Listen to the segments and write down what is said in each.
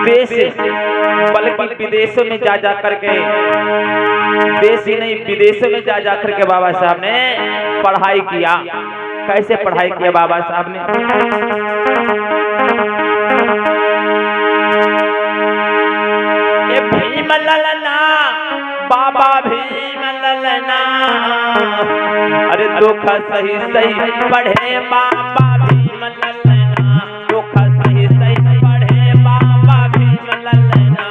देश बल्कि विदेशों में जा करके, देश ही नहीं विदेशों में जा करके बाबा साहब ने पढ़ाई किया। कैसे पढ़ाई किया बाबा साहब ने? ये भीम ललना, बाबा भीम ललना, अरे दुख सही सही पढ़े बाबा भीम ललना, दुख सही सही पढ़े बाबा भीम ललना।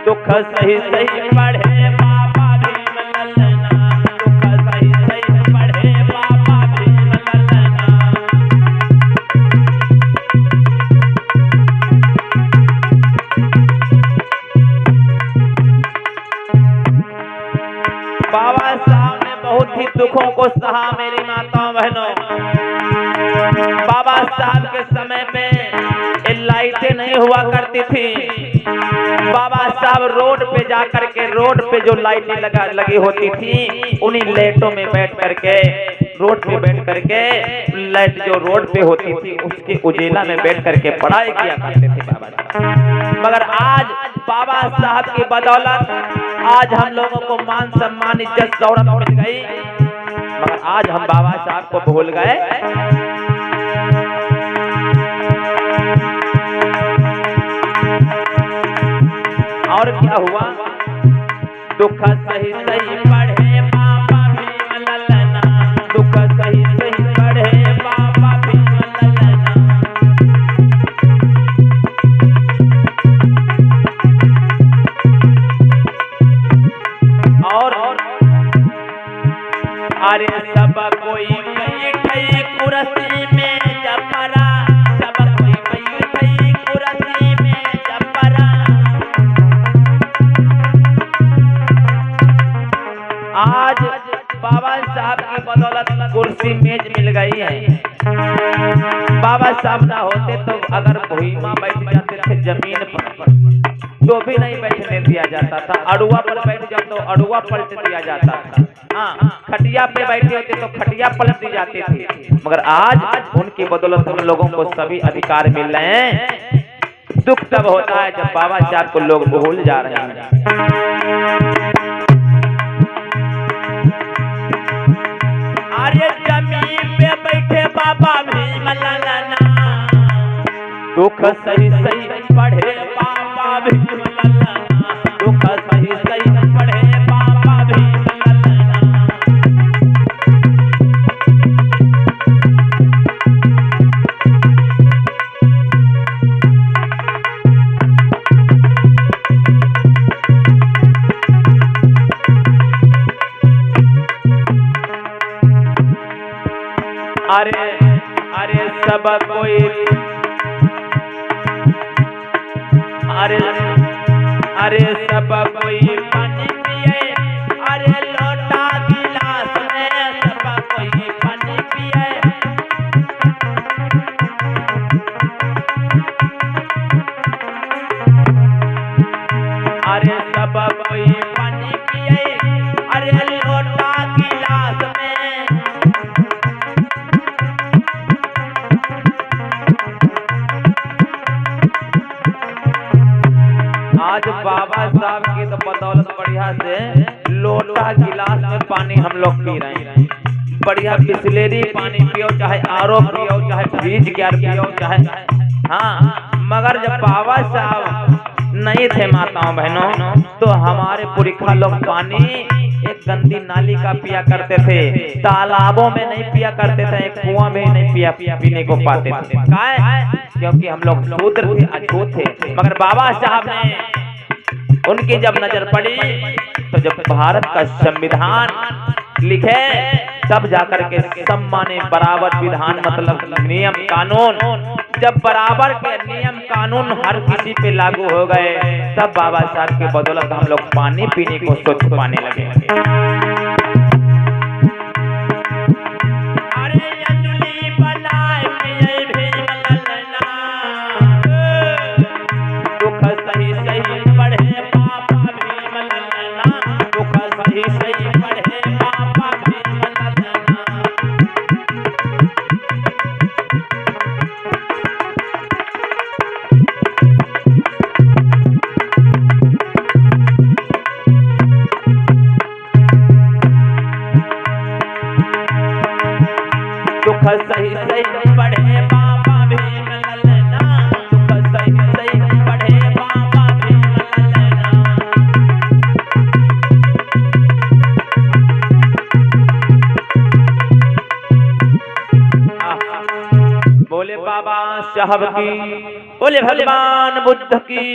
दुख सही सही पढ़े बाबा भीम ललना, दुख सही सही पढ़े बाबा भीम ललना। बाबा साहब ने बहुत ही दुखों को सहा मेरी माताओं बहनों। बाबा साहब के समय में लाइटें नहीं हुआ करती थी। बाबा साहब रोड पे जा करके, रोड पे जो लाइटें लगी होती थी, उन्हीं लाइटों में बैठ करके, रोड पे बैठ करके, लाइट जो रोड पे होती थी उसके उजेला में बैठ करके पढ़ाई किया करते थे बाबा साहब। मगर आज बाबा साहब की बदौलत आज हम लोगों को मान सम्मान इज्जत शौहरत मिल गई, मगर आज हम बाबा साहब को भूल गए। और क्या हुआ? दुख सही सही पढ़े बाबा भीम ललना, दुख सही सही पढ़े बाबा भीम ललना। और अरे सब कोई बैठे कुर्सी में जपरा, सब कोई बैठे कुर्सी में जपरा। आज बाबा साहब की बदौलत कुर्सी मेज मिल गई है। बाबा साहब ना होते तो अगर भुइमा बैठ जाते थे जमीन पर तो भी नहीं बैठने दिया जाता था। अड़ुआ पर बैठ जाओ तो अड़ुआ पलट दिया जाता था। हाँ, खटिया पे बैठे होते तो खटिया पलट दी जाती थी। मगर आज उनकी बदौलत हम लोगों को सभी अधिकार मिल रहे हैं। दुख तब होता है जब बाबा साहब को लोग भूल जा रहे हैं। अरे जमीन पे बैठे बाबा भीम ललना, दुख सही सही पढ़े बाबा भीम ललना, दुख सही सही पढ़े बाबा भीम ललना। अरे अरे सब कोई, अरे अरे सब कोई पानी पिए, अरे लोटा गिलास में सब कोई पानी पिए। अरे सब कोई पानी पिए, अरे लोटा गिलास में। आज बाबा साहब की तो बदौलत बढ़िया से लोटा गिलास में पानी हम लोग पी रहे हैं। बढ़िया बिस्लेरी पानी पियो, चाहे आरओ पियो, चाहे फ्रिज गैर पियो, चाहे हाँ। मगर जब बाबा साहब नहीं थे माताओं बहनों, तो हमारे पुरखा लोग पानी एक गंदी नाली का पिया करते थे। तालाबों में नहीं पिया करते थे, एक कुआं में नहीं पीने को पाते थे। क्योंकि हम लोग शूद्र थे, अछूत थे। मगर बाबा साहब ने उनकी जब नजर पड़ी तो जब भारत का संविधान लिखे तब जाकर के सब माने बराबर विधान मतलब नियम कानून जब बराबर के नियम कानून हर किसी पे लागू हो गए, तब बाबा साहब की बदौलत हम लोग पानी पीने को स्वच्छ पाने लगे। दुख सही सही पढ़े बाबा भीम ललना, दुख सही सही पढ़े बाबा भीम ललना। बोले बाबा साहब की, बोले भगवान बुद्ध की।